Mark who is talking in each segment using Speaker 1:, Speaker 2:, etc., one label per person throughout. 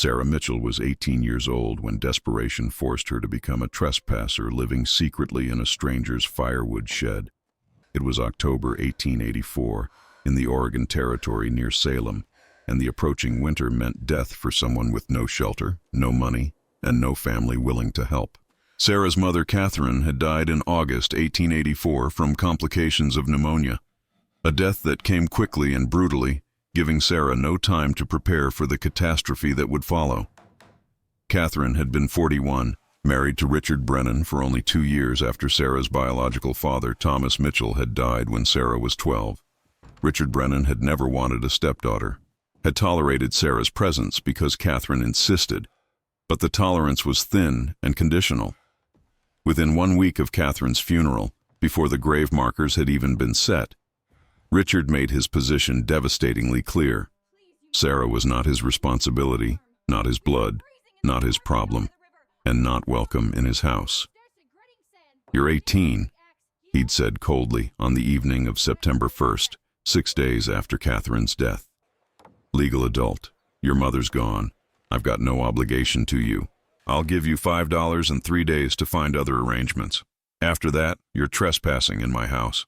Speaker 1: Sarah Mitchell was 18 years old when desperation forced her to become a trespasser living secretly in a stranger's firewood shed. It was October 1884, in the Oregon Territory near Salem, and the approaching winter meant death for someone with no shelter, no money, and no family willing to help. Sarah's mother, Catherine, had died in August 1884 from complications of pneumonia, a death that came quickly and brutally, giving Sarah no time to prepare for the catastrophe that would follow. Catherine had been 41, married to Richard Brennan for only 2 years after Sarah's biological father, Thomas Mitchell, had died when Sarah was 12. Richard Brennan had never wanted a stepdaughter, had tolerated Sarah's presence because Catherine insisted, but the tolerance was thin and conditional. Within 1 week of Catherine's funeral, before the grave markers had even been set, Richard made his position devastatingly clear. Sarah was not his responsibility, not his blood, not his problem, and not welcome in his house. "You're 18, he'd said coldly on the evening of September 1st, 6 days after Catherine's death. "Legal adult. Your mother's gone. I've got no obligation to you. I'll give you $5 and 3 days to find other arrangements. After that, you're trespassing in my house."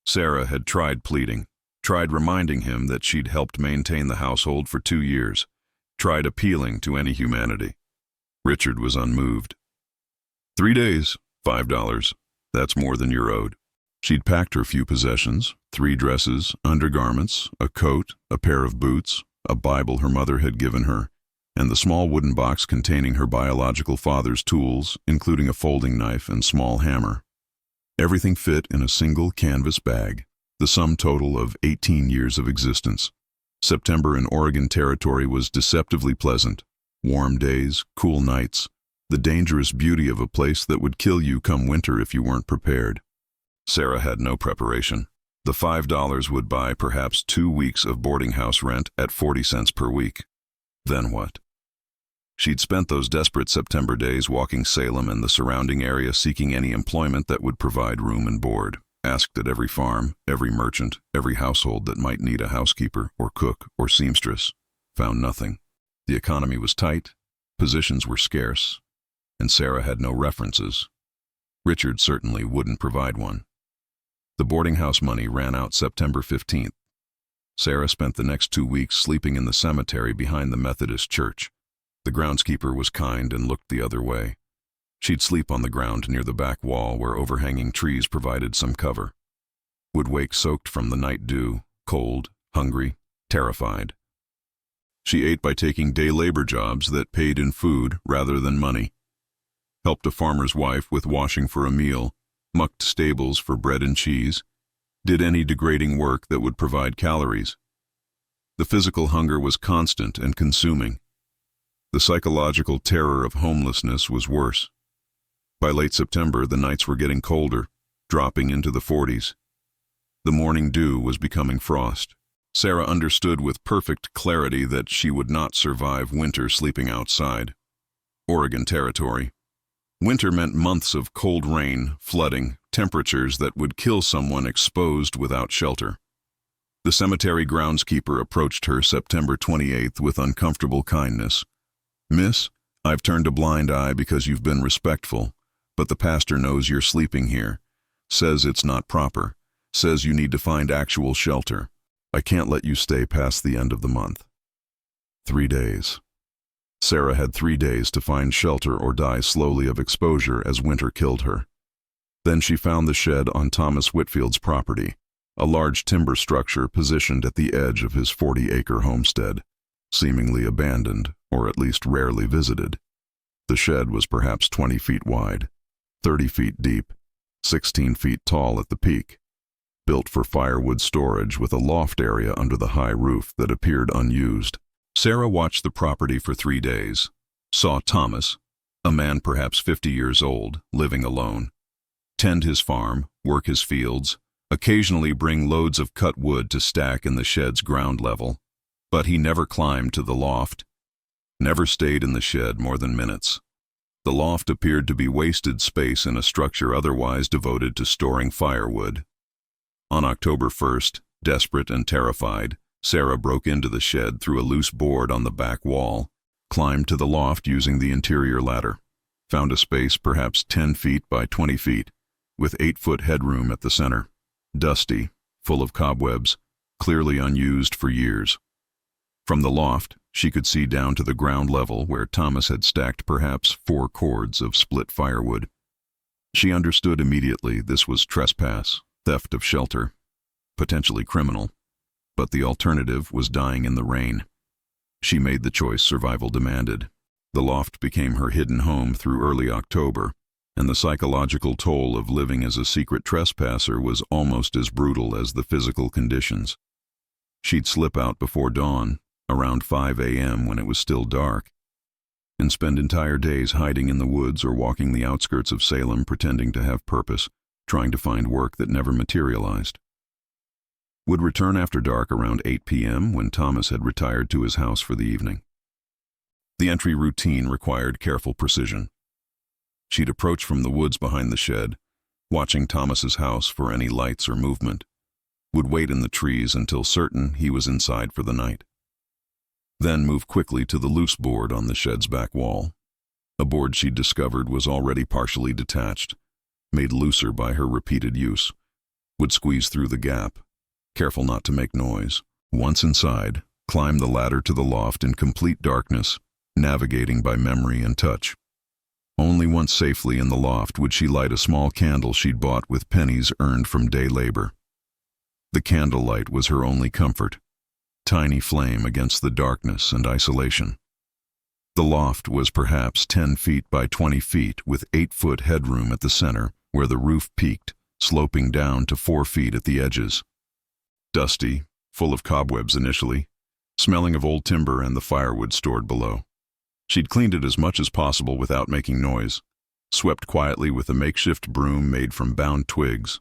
Speaker 1: Sarah had tried pleading, tried reminding him that she'd helped maintain the household for 2 years, tried appealing to any humanity. Richard was unmoved. "3 days, $5. That's more than you're owed." She'd packed her few possessions, 3 dresses, undergarments, a coat, a pair of boots, a Bible her mother had given her, and the small wooden box containing her biological father's tools, including a folding knife and small hammer. Everything fit in a single canvas bag, the sum total of 18 years of existence. September in Oregon Territory was deceptively pleasant. Warm days, cool nights, the dangerous beauty of a place that would kill you come winter if you weren't prepared. Sarah had no preparation. The $5 would buy perhaps 2 weeks of boarding house rent at 40 cents per week. Then what? She'd spent those desperate September days walking Salem and the surrounding area seeking any employment that would provide room and board, asked at every farm, every merchant, every household that might need a housekeeper or cook or seamstress, found nothing. The economy was tight, positions were scarce, and Sarah had no references. Richard certainly wouldn't provide one. The boarding house money ran out September 15th. Sarah spent the next 2 weeks sleeping in the cemetery behind the Methodist church. The groundskeeper was kind and looked the other way. She'd sleep on the ground near the back wall where overhanging trees provided some cover. Would wake soaked from the night dew, cold, hungry, terrified. She ate by taking day labor jobs that paid in food rather than money. Helped a farmer's wife with washing for a meal, mucked stables for bread and cheese, did any degrading work that would provide calories. The physical hunger was constant and consuming. The psychological terror of homelessness was worse. By late September, the nights were getting colder, dropping into the 40s. The morning dew was becoming frost. Sarah understood with perfect clarity that she would not survive winter sleeping outside. Oregon Territory. Winter meant months of cold rain, flooding, temperatures that would kill someone exposed without shelter. The cemetery groundskeeper approached her September 28th with uncomfortable kindness. "Miss, I've turned a blind eye because you've been respectful, but the pastor knows you're sleeping here. Says it's not proper. Says you need to find actual shelter. I can't let you stay past the end of the month." 3 days. Sarah had 3 days to find shelter or die slowly of exposure as winter killed her. Then she found the shed on Thomas Whitfield's property, a large timber structure positioned at the edge of his 40-acre homestead, seemingly abandoned or at least rarely visited. The shed was perhaps 20 feet wide, 30 feet deep, 16 feet tall at the peak, built for firewood storage with a loft area under the high roof that appeared unused. Sarah watched the property for 3 days, saw Thomas, a man perhaps 50 years old, living alone, tend his farm, work his fields, occasionally bring loads of cut wood to stack in the shed's ground level, but he never climbed to the loft, never stayed in the shed more than minutes. The loft appeared to be wasted space in a structure otherwise devoted to storing firewood. On October 1st, desperate and terrified, Sarah broke into the shed through a loose board on the back wall, climbed to the loft using the interior ladder, found a space perhaps 10 feet by 20 feet, with 8-foot headroom at the center, dusty, full of cobwebs, clearly unused for years. From the loft, she could see down to the ground level where Thomas had stacked perhaps 4 cords of split firewood. She understood immediately this was trespass, theft of shelter, potentially criminal, but the alternative was dying in the rain. She made the choice survival demanded. The loft became her hidden home through early October, and the psychological toll of living as a secret trespasser was almost as brutal as the physical conditions. She'd slip out before dawn, around 5 a.m. when it was still dark, and spend entire days hiding in the woods or walking the outskirts of Salem pretending to have purpose, trying to find work that never materialized. Would return after dark around 8 p.m. when Thomas had retired to his house for the evening. The entry routine required careful precision. She'd approach from the woods behind the shed, watching Thomas's house for any lights or movement, would wait in the trees until certain he was inside for the night. Then move quickly to the loose board on the shed's back wall. A board she'd discovered was already partially detached, made looser by her repeated use. Would squeeze through the gap, careful not to make noise. Once inside, climb the ladder to the loft in complete darkness, navigating by memory and touch. Only once safely in the loft would she light a small candle she'd bought with pennies earned from day labor. The candlelight was her only comfort, tiny flame against the darkness and isolation. The loft was perhaps 10 feet by 20 feet with 8-foot headroom at the center where the roof peaked, sloping down to 4 feet at the edges. Dusty, full of cobwebs initially, smelling of old timber and the firewood stored below. She'd cleaned it as much as possible without making noise, swept quietly with a makeshift broom made from bound twigs.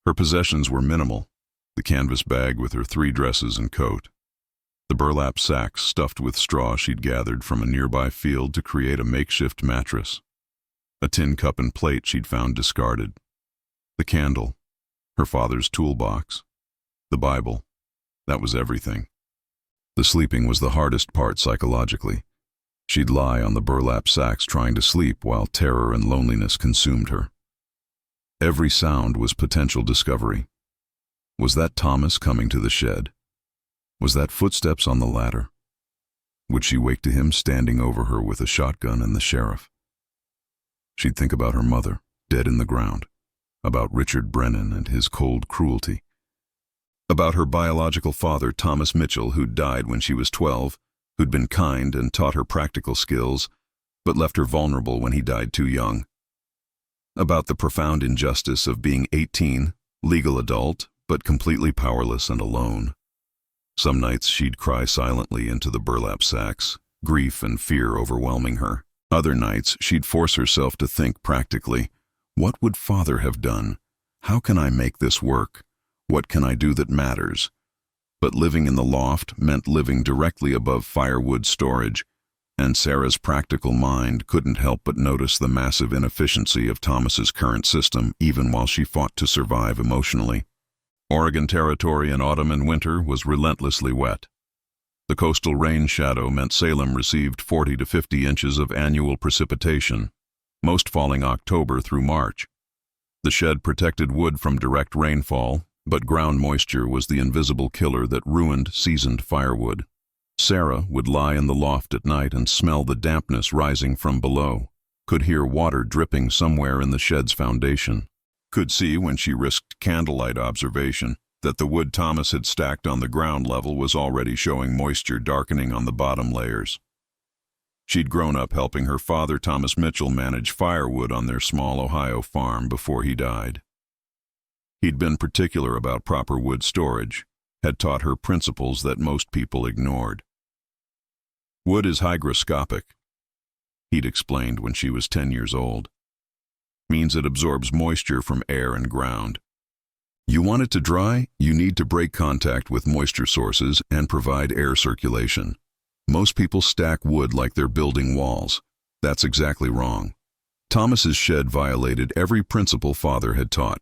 Speaker 1: Her possessions were minimal: the canvas bag with her 3 dresses and coat, the burlap sacks stuffed with straw she'd gathered from a nearby field to create a makeshift mattress, a tin cup and plate she'd found discarded, the candle, her father's toolbox, the Bible. That was everything. The sleeping was the hardest part psychologically. She'd lie on the burlap sacks trying to sleep while terror and loneliness consumed her. Every sound was potential discovery. Was that Thomas coming to the shed? Was that footsteps on the ladder? Would she wake to him standing over her with a shotgun and the sheriff? She'd think about her mother, dead in the ground, about Richard Brennan and his cold cruelty, about her biological father, Thomas Mitchell, who'd died when she was 12, who'd been kind and taught her practical skills, but left her vulnerable when he died too young. About the profound injustice of being 18, legal adult, but completely powerless and alone. Some nights she'd cry silently into the burlap sacks, grief and fear overwhelming her. Other nights she'd force herself to think practically. What would Father have done? How can I make this work? What can I do that matters? But living in the loft meant living directly above firewood storage, and Sarah's practical mind couldn't help but notice the massive inefficiency of Thomas's current system even while she fought to survive emotionally. Oregon Territory in autumn and winter was relentlessly wet. The coastal rain shadow meant Salem received 40 to 50 inches of annual precipitation, most falling October through March. The shed protected wood from direct rainfall, but ground moisture was the invisible killer that ruined seasoned firewood. Sarah would lie in the loft at night and smell the dampness rising from below, could hear water dripping somewhere in the shed's foundation, could see when she risked candlelight observation that the wood Thomas had stacked on the ground level was already showing moisture darkening on the bottom layers. She'd grown up helping her father, Thomas Mitchell, manage firewood on their small Ohio farm before he died. He'd been particular about proper wood storage, had taught her principles that most people ignored. Wood is hygroscopic, he'd explained when she was 10 years old. Means it absorbs moisture from air and ground. You want it to dry, you need to break contact with moisture sources and provide air circulation. Most people stack wood like they're building walls. That's exactly wrong. Thomas's shed violated every principle Father had taught.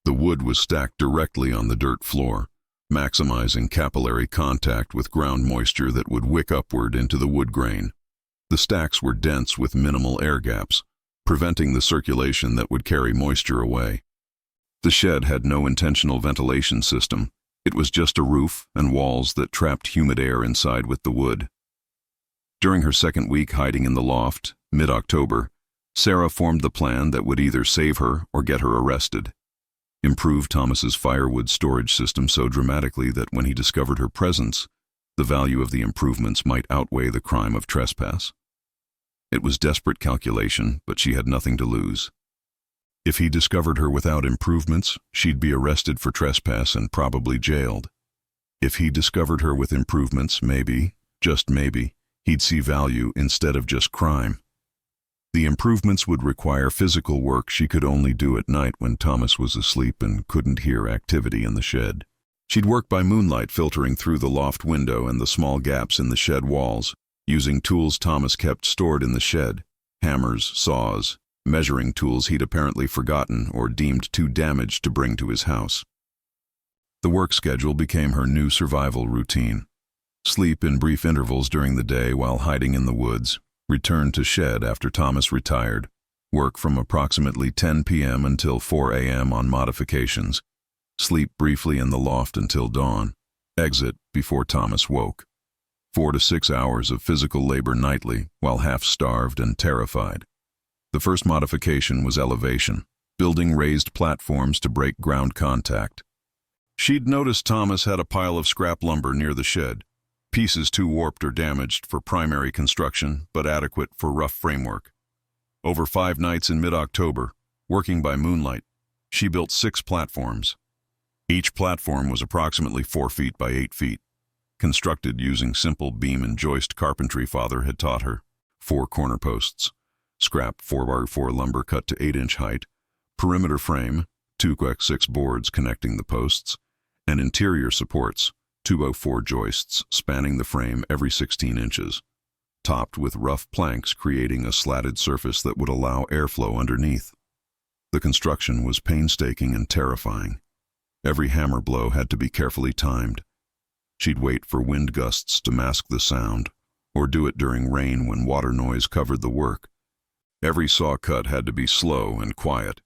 Speaker 1: The wood was stacked directly on the dirt floor, maximizing capillary contact with ground moisture that would wick upward into the wood grain. The stacks were dense with minimal air gaps, preventing the circulation that would carry moisture away. The shed had no intentional ventilation system. It was just a roof and walls that trapped humid air inside with the wood. During her second week hiding in the loft, mid-October, Sarah formed the plan that would either save her or get her arrested. Improve Thomas's firewood storage system so dramatically that when he discovered her presence, the value of the improvements might outweigh the crime of trespass. It was desperate calculation, but she had nothing to lose. If he discovered her without improvements, she'd be arrested for trespass and probably jailed. If he discovered her with improvements, maybe, just maybe, he'd see value instead of just crime. The improvements would require physical work she could only do at night when Thomas was asleep and couldn't hear activity in the shed. She'd work by moonlight filtering through the loft window and the small gaps in the shed walls, using tools Thomas kept stored in the shed, hammers, saws, measuring tools he'd apparently forgotten or deemed too damaged to bring to his house. The work schedule became her new survival routine. Sleep in brief intervals during the day while hiding in the woods, return to shed after Thomas retired, work from approximately 10 p.m. until 4 a.m. on modifications, sleep briefly in the loft until dawn, exit before Thomas woke. 4 to 6 hours of physical labor nightly while half-starved and terrified. The first modification was elevation, building raised platforms to break ground contact. She'd noticed Thomas had a pile of scrap lumber near the shed, pieces too warped or damaged for primary construction but adequate for rough framework. Over 5 nights in mid-October, working by moonlight, she built 6 platforms. Each platform was approximately 4 feet by 8 feet, constructed using simple beam and joist carpentry father had taught her. 4 corner posts, scrap 4x4 lumber cut to 8-inch height, perimeter frame, 2x6 boards connecting the posts, and interior supports, 2x4 joists spanning the frame every 16 inches, topped with rough planks creating a slatted surface that would allow airflow underneath. The construction was painstaking and terrifying. Every hammer blow had to be carefully timed. She'd wait for wind gusts to mask the sound, or do it during rain when water noise covered the work. Every saw cut had to be slow and quiet.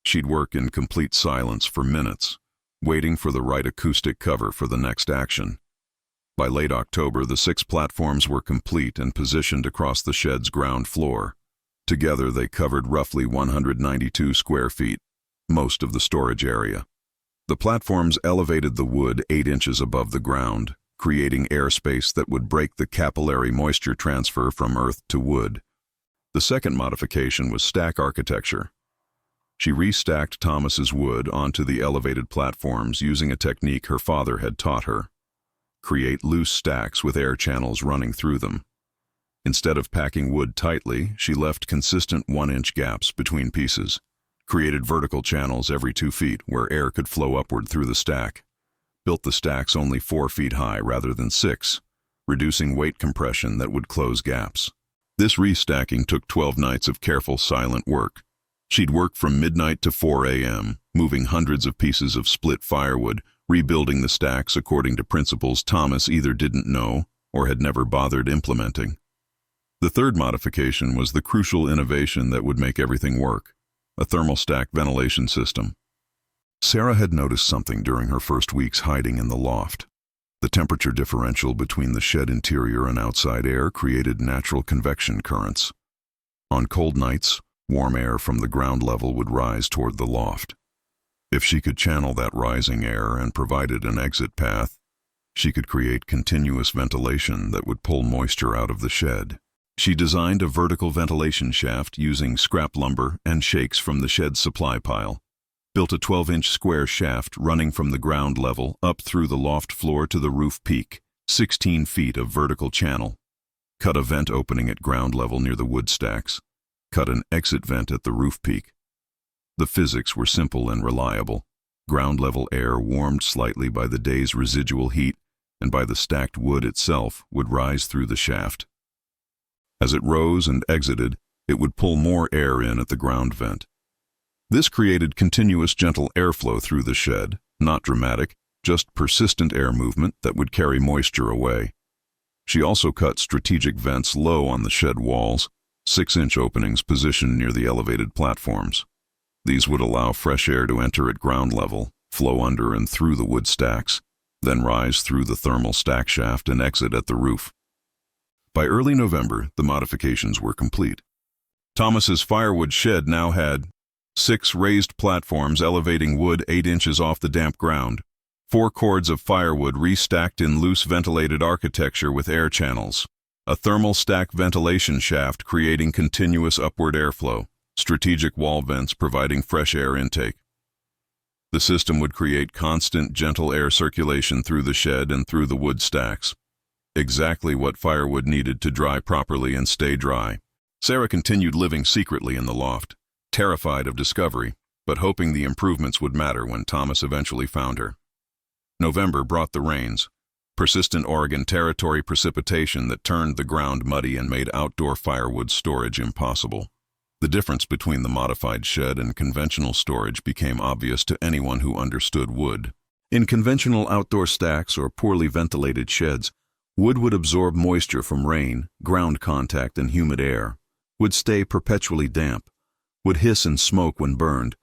Speaker 1: She'd work in complete silence for minutes, waiting for the right acoustic cover for the next action. By late October, the 6 platforms were complete and positioned across the shed's ground floor. Together, they covered roughly 192 square feet, most of the storage area. The platforms elevated the wood 8 inches above the ground, creating airspace that would break the capillary moisture transfer from earth to wood. The second modification was stack architecture. She restacked Thomas's wood onto the elevated platforms using a technique her father had taught her. Create loose stacks with air channels running through them. Instead of packing wood tightly, she left consistent 1-inch gaps between pieces, created vertical channels every 2 feet where air could flow upward through the stack, built the stacks only 4 feet high rather than 6, reducing weight compression that would close gaps. This restacking took 12 nights of careful, silent work. She'd work from midnight to 4 a.m., moving hundreds of pieces of split firewood, rebuilding the stacks according to principles Thomas either didn't know or had never bothered implementing. The third modification was the crucial innovation that would make everything work: a thermal stack ventilation system. Sarah had noticed something during her first weeks hiding in the loft. The temperature differential between the shed interior and outside air created natural convection currents. On cold nights, warm air from the ground level would rise toward the loft. If she could channel that rising air and provided an exit path, she could create continuous ventilation that would pull moisture out of the shed. She designed a vertical ventilation shaft using scrap lumber and shakes from the shed's supply pile, built a 12-inch square shaft running from the ground level up through the loft floor to the roof peak, 16 feet of vertical channel, cut a vent opening at ground level near the wood stacks, cut an exit vent at the roof peak. The physics were simple and reliable. Ground-level air warmed slightly by the day's residual heat and by the stacked wood itself would rise through the shaft. As it rose and exited, it would pull more air in at the ground vent. This created continuous gentle airflow through the shed, not dramatic, just persistent air movement that would carry moisture away. She also cut strategic vents low on the shed walls, 6-inch openings positioned near the elevated platforms. These would allow fresh air to enter at ground level, flow under and through the wood stacks, then rise through the thermal stack shaft and exit at the roof. By early November, the modifications were complete. Thomas's firewood shed now had 6 raised platforms elevating wood 8 inches off the damp ground, 4 cords of firewood restacked in loose ventilated architecture with air channels, a thermal stack ventilation shaft creating continuous upward airflow, strategic wall vents providing fresh air intake. The system would create constant, gentle air circulation through the shed and through the wood stacks. Exactly what firewood needed to dry properly and stay dry. Sarah continued living secretly in the loft, terrified of discovery, but hoping the improvements would matter when Thomas eventually found her. November brought the rains, persistent Oregon Territory precipitation that turned the ground muddy and made outdoor firewood storage impossible. The difference between the modified shed and conventional storage became obvious to anyone who understood wood. In conventional outdoor stacks or poorly ventilated sheds, wood would absorb moisture from rain, ground contact, and humid air, would stay perpetually damp, would hiss and smoke when burned,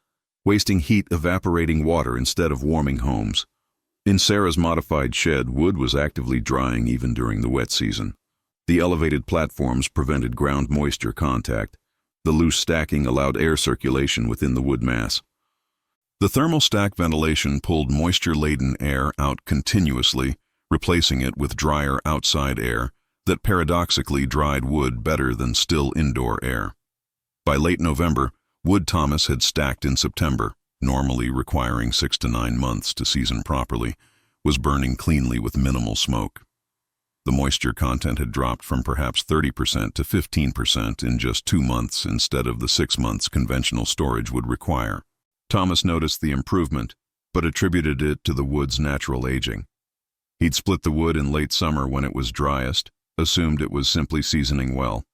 Speaker 1: wasting heat evaporating water instead of warming homes. In Sarah's modified shed, wood was actively drying even during the wet season. The elevated platforms prevented ground moisture contact. The loose stacking allowed air circulation within the wood mass. The thermal stack ventilation pulled moisture-laden air out continuously, replacing it with drier outside air that paradoxically dried wood better than still indoor air. By late November, wood Thomas had stacked in September, normally requiring 6 to 9 months to season properly, was burning cleanly with minimal smoke. The moisture content had dropped from perhaps 30% to 15% in just 2 months instead of the 6 months conventional storage would require. Thomas noticed the improvement, but attributed it to the wood's natural aging. He'd split the wood in late summer when it was driest, assumed it was simply seasoning well.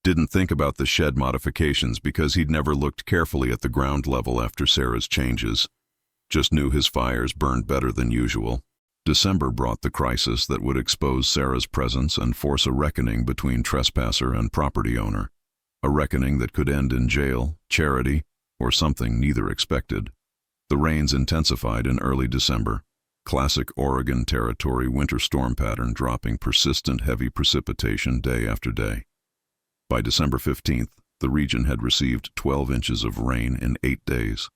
Speaker 1: Didn't think about the shed modifications because he'd never looked carefully at the ground level after Sarah's changes. Just knew his fires burned better than usual. December brought the crisis that would expose Sarah's presence and force a reckoning between trespasser and property owner. A reckoning that could end in jail, charity, or something neither expected. The rains intensified in early December. Classic Oregon Territory winter storm pattern dropping persistent heavy precipitation day after day. By December 15th, the region had received 12 inches of rain in 8 days.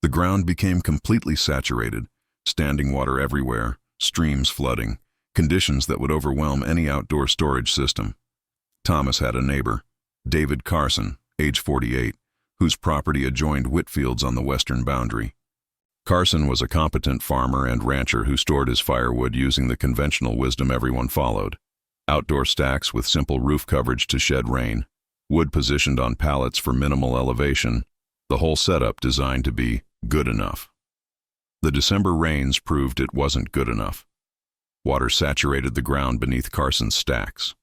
Speaker 1: The ground became completely saturated, standing water everywhere, streams flooding, conditions that would overwhelm any outdoor storage system. Thomas had a neighbor, David Carson, age 48, whose property adjoined Whitfield's on the western boundary. Carson was a competent farmer and rancher who stored his firewood using the conventional wisdom everyone followed. Outdoor stacks with simple roof coverage to shed rain, wood positioned on pallets for minimal elevation, the whole setup designed to be good enough. The December rains proved it wasn't good enough. Water saturated the ground beneath Carson's stacks.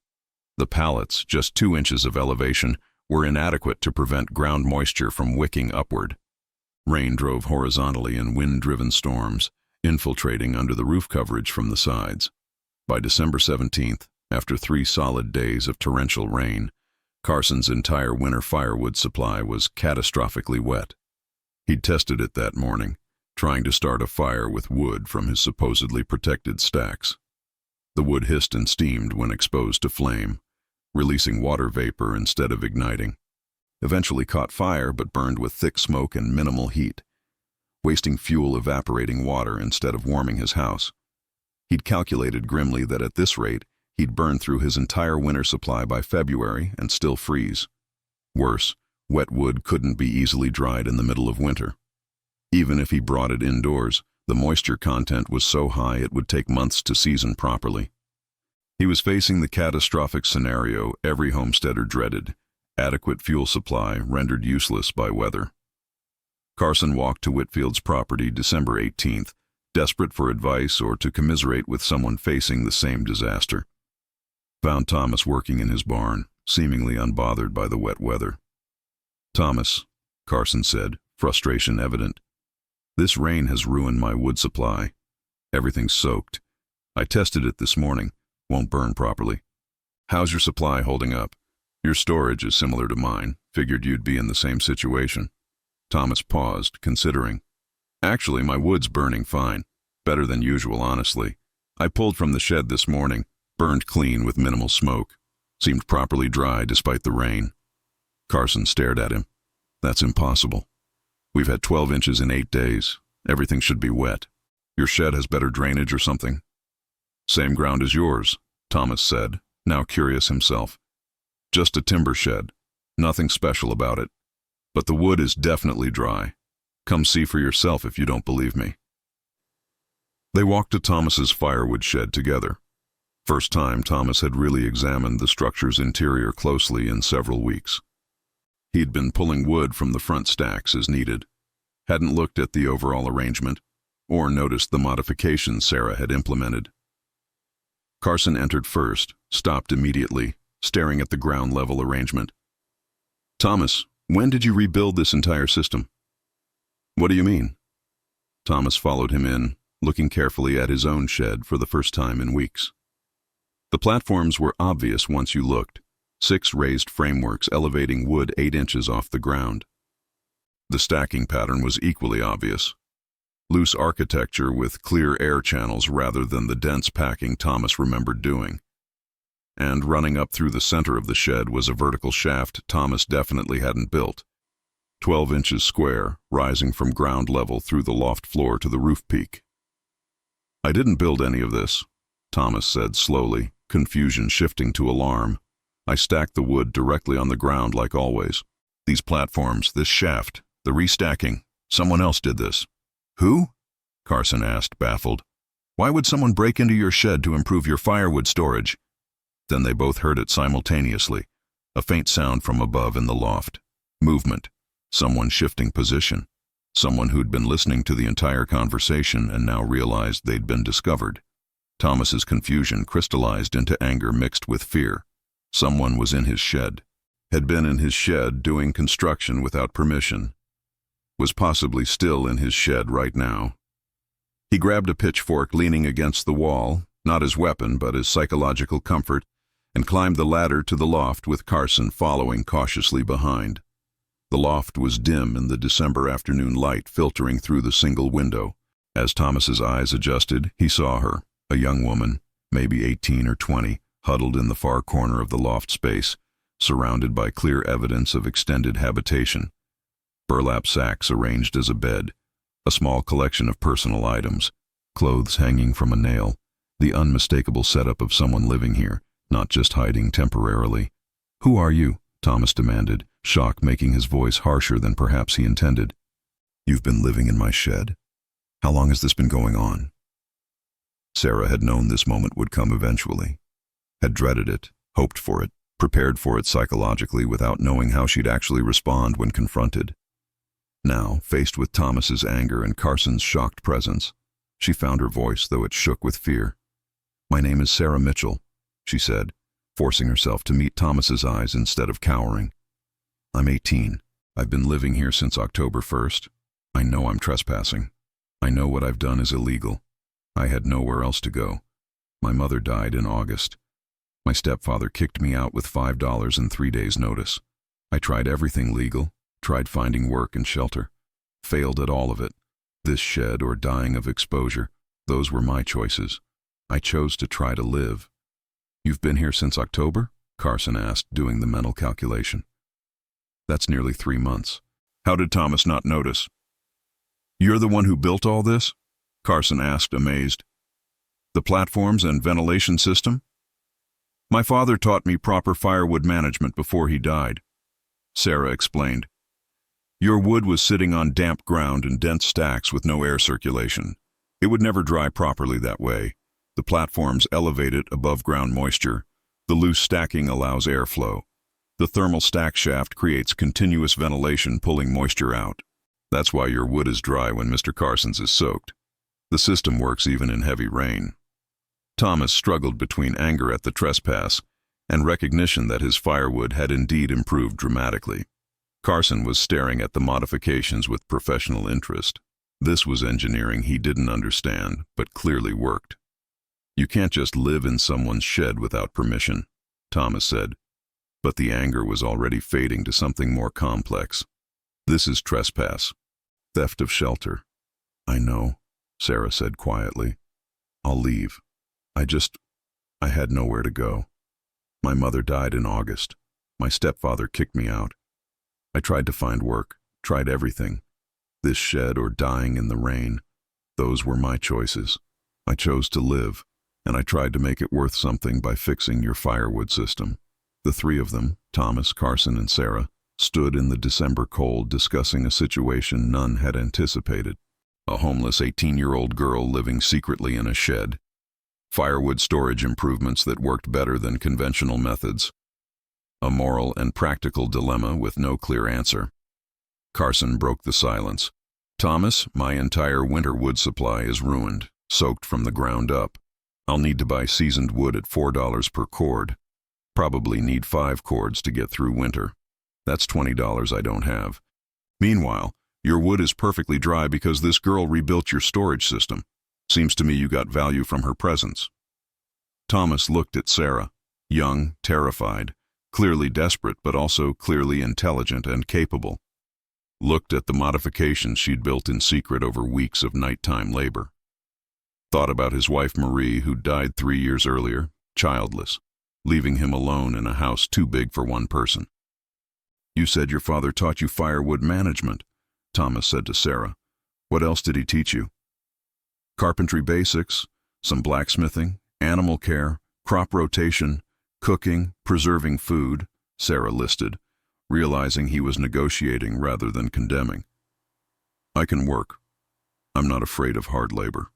Speaker 1: The pallets, just 2 inches of elevation, were inadequate to prevent ground moisture from wicking upward. Rain drove horizontally in wind-driven storms, infiltrating under the roof coverage from the sides. By December 17th, after 3 solid days of torrential rain, Carson's entire winter firewood supply was catastrophically wet. He'd tested it that morning, trying to start a fire with wood from his supposedly protected stacks. The wood hissed and steamed when exposed to flame, releasing water vapor instead of igniting. Eventually caught fire but burned with thick smoke and minimal heat, wasting fuel evaporating water instead of warming his house. He'd calculated grimly that at this rate, he'd burn through his entire winter supply by February and still freeze. Worse, wet wood couldn't be easily dried in the middle of winter. Even if he brought it indoors, the moisture content was so high it would take months to season properly. He was facing the catastrophic scenario every homesteader dreaded: adequate fuel supply rendered useless by weather. Carson walked to Whitfield's property December 18th, desperate for advice or to commiserate with someone facing the same disaster. Found Thomas working in his barn, seemingly unbothered by the wet weather. "Thomas," Carson said, frustration evident, "this rain has ruined my wood supply. Everything's soaked. I tested it this morning. Won't burn properly. How's your supply holding up? Your storage is similar to mine. Figured you'd be in the same situation. Thomas paused, considering. Actually, my wood's burning fine. Better than usual, honestly. I pulled from the shed this morning, burned clean with minimal smoke. Seemed properly dry despite the rain. Carson stared at him. That's impossible. We've had 12 inches in 8 days. Everything should be wet. Your shed has better drainage or something? Same ground as yours, Thomas said, now curious himself. Just a timber shed. Nothing special about it. But the wood is definitely dry. Come see for yourself if you don't believe me. They walked to Thomas's firewood shed together. First time Thomas had really examined the structure's interior closely in several weeks. He'd been pulling wood from the front stacks as needed, hadn't looked at the overall arrangement, or noticed the modifications Sarah had implemented. Carson entered first, stopped immediately, staring at the ground-level arrangement. Thomas, when did you rebuild this entire system? What do you mean? Thomas followed him in, looking carefully at his own shed for the first time in weeks. The platforms were obvious once you looked. 6 raised frameworks elevating wood 8 inches off the ground. The stacking pattern was equally obvious. Loose architecture with clear air channels rather than the dense packing Thomas remembered doing. And running up through the center of the shed was a vertical shaft Thomas definitely hadn't built. 12 inches square, rising from ground level through the loft floor to the roof peak. I didn't build any of this, Thomas said slowly, confusion shifting to alarm. I stacked the wood directly on the ground like always. These platforms, this shaft, the restacking, someone else did this. Who? Carson asked, baffled. Why would someone break into your shed to improve your firewood storage? Then they both heard it simultaneously, a faint sound from above in the loft. Movement, someone shifting position, someone who'd been listening to the entire conversation and now realized they'd been discovered. Thomas's confusion crystallized into anger mixed with fear. Someone was in his shed, had been in his shed doing construction without permission, was possibly still in his shed right now. He grabbed a pitchfork leaning against the wall, not as weapon but as psychological comfort, and climbed the ladder to the loft with Carson following cautiously behind. The loft was dim in the December afternoon light filtering through the single window. As Thomas's eyes adjusted, he saw her, a young woman, maybe 18 or 20, huddled in the far corner of the loft space, surrounded by clear evidence of extended habitation. Burlap sacks arranged as a bed, a small collection of personal items, clothes hanging from a nail, the unmistakable setup of someone living here, not just hiding temporarily. Who are you? Thomas demanded, shock making his voice harsher than perhaps he intended. You've been living in my shed? How long has this been going on? Sarah had known this moment would come eventually, had dreaded it, hoped for it, prepared for it psychologically without knowing how she'd actually respond when confronted. Now, faced with Thomas's anger and Carson's shocked presence, she found her voice, though it shook with fear. My name is Sarah Mitchell, she said, forcing herself to meet Thomas's eyes instead of cowering. I'm 18. I've been living here since October 1st. I know I'm trespassing. I know what I've done is illegal. I had nowhere else to go. My mother died in August. My stepfather kicked me out with $5 and 3 days' notice. I tried everything legal, tried finding work and shelter. Failed at all of it. This shed or dying of exposure, those were my choices. I chose to try to live. You've been here since October? Carson asked, doing the mental calculation. That's nearly 3 months. How did Thomas not notice? You're the one who built all this? Carson asked, amazed. The platforms and ventilation system? My father taught me proper firewood management before he died, Sarah explained. Your wood was sitting on damp ground in dense stacks with no air circulation. It would never dry properly that way. The platforms elevate it above ground moisture. The loose stacking allows airflow. The thermal stack shaft creates continuous ventilation pulling moisture out. That's why your wood is dry when Mr. Carson's is soaked. The system works even in heavy rain. Thomas struggled between anger at the trespass and recognition that his firewood had indeed improved dramatically. Carson was staring at the modifications with professional interest. This was engineering he didn't understand, but clearly worked. You can't just live in someone's shed without permission, Thomas said, but the anger was already fading to something more complex. This is trespass. Theft of shelter. I know, Sarah said quietly. I'll leave. I had nowhere to go. My mother died in August. My stepfather kicked me out. I tried to find work, tried everything. This shed or dying in the rain, those were my choices. I chose to live, and I tried to make it worth something by fixing your firewood system. The three of them, Thomas, Carson, and Sarah, stood in the December cold discussing a situation none had anticipated. A homeless 18-year-old girl living secretly in a shed. Firewood storage improvements that worked better than conventional methods. A moral and practical dilemma with no clear answer. Carson broke the silence. Thomas, my entire winter wood supply is ruined, soaked from the ground up. I'll need to buy seasoned wood at $4 per cord. Probably need 5 cords to get through winter. That's $20 I don't have. Meanwhile, your wood is perfectly dry because this girl rebuilt your storage system. Seems to me you got value from her presence. Thomas looked at Sarah, young, terrified, clearly desperate but also clearly intelligent and capable. Looked at the modifications she'd built in secret over weeks of nighttime labor. Thought about his wife Marie, who died 3 years earlier, childless, leaving him alone in a house too big for one person. You said your father taught you firewood management, Thomas said to Sarah. What else did he teach you? Carpentry basics, some blacksmithing, animal care, crop rotation, cooking, preserving food, Sarah listed, realizing he was negotiating rather than condemning. I can work. I'm not afraid of hard labor.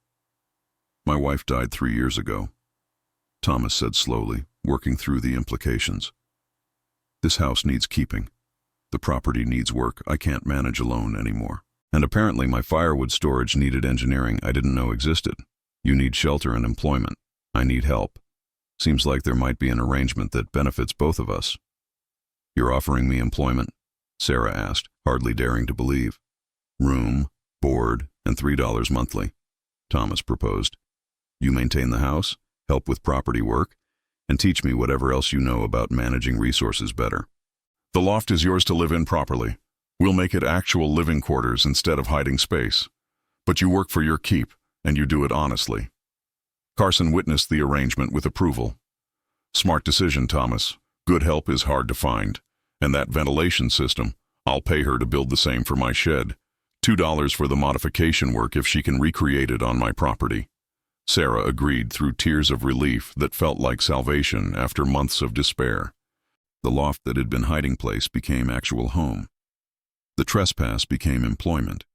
Speaker 1: My wife died 3 years ago, Thomas said slowly, working through the implications. This house needs keeping. The property needs work. I can't manage alone anymore. And apparently my firewood storage needed engineering I didn't know existed. You need shelter and employment. I need help. Seems like there might be an arrangement that benefits both of us. You're offering me employment? Sarah asked, hardly daring to believe. Room, board, and $3 monthly, Thomas proposed. You maintain the house, help with property work, and teach me whatever else you know about managing resources better. The loft is yours to live in properly. We'll make it actual living quarters instead of hiding space. But you work for your keep, and you do it honestly. Carson witnessed the arrangement with approval. Smart decision, Thomas. Good help is hard to find. And that ventilation system, I'll pay her to build the same for my shed. $2 for the modification work if she can recreate it on my property. Sarah agreed through tears of relief that felt like salvation after months of despair. The loft that had been hiding place became actual home. The trespass became employment.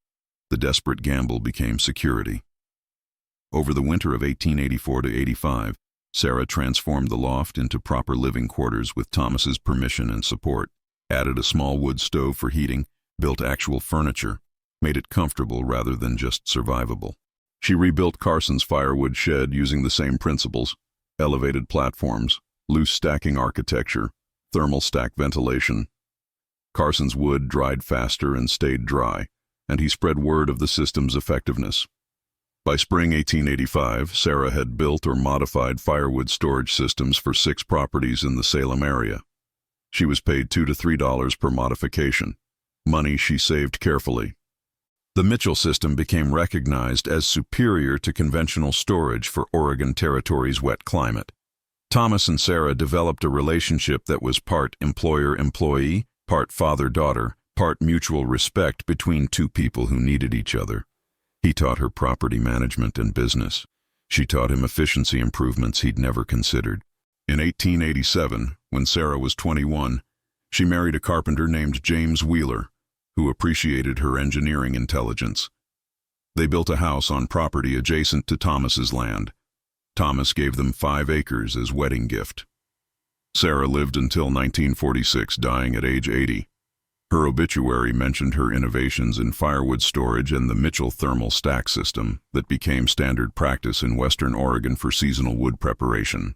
Speaker 1: The desperate gamble became security. Over the winter of 1884 to 85, Sarah transformed the loft into proper living quarters with Thomas's permission and support, added a small wood stove for heating, built actual furniture, made it comfortable rather than just survivable. She rebuilt Carson's firewood shed using the same principles: elevated platforms, loose stacking architecture, thermal stack ventilation. Carson's wood dried faster and stayed dry, and he spread word of the system's effectiveness. By spring 1885, Sarah had built or modified firewood storage systems for 6 properties in the Salem area. She was paid $2 to $3 per modification, money she saved carefully. The Mitchell system became recognized as superior to conventional storage for Oregon Territory's wet climate. Thomas and Sarah developed a relationship that was part employer-employee, part father-daughter, part mutual respect between two people who needed each other. He taught her property management and business. She taught him efficiency improvements he'd never considered. In 1887, when Sarah was 21, she married a carpenter named James Wheeler, who appreciated her engineering intelligence. They built a house on property adjacent to Thomas's land. Thomas gave them 5 acres as wedding gift. Sarah lived until 1946, dying at age 80. Her obituary mentioned her innovations in firewood storage and the Mitchell thermal stack system that became standard practice in Western Oregon for seasonal wood preparation.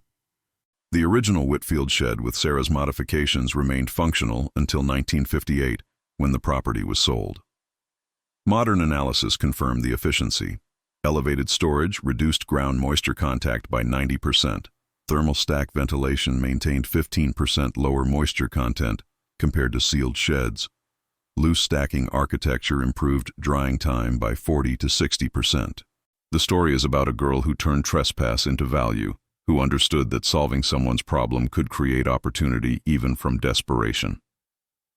Speaker 1: The original Whitfield shed with Sarah's modifications remained functional until 1958, when the property was sold. Modern analysis confirmed the efficiency. Elevated storage reduced ground moisture contact by 90%. Thermal stack ventilation maintained 15% lower moisture content compared to sealed sheds. Loose stacking architecture improved drying time by 40 to 60%. The story is about a girl who turned trespass into value, who understood that solving someone's problem could create opportunity even from desperation,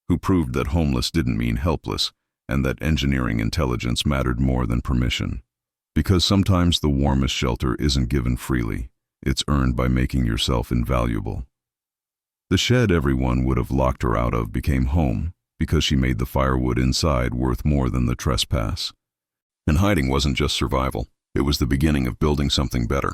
Speaker 1: who proved that homeless didn't mean helpless, and that engineering intelligence mattered more than permission. Because sometimes the warmest shelter isn't given freely, it's earned by making yourself invaluable. The shed everyone would have locked her out of became home because she made the firewood inside worth more than the trespass. And hiding wasn't just survival, it was the beginning of building something better.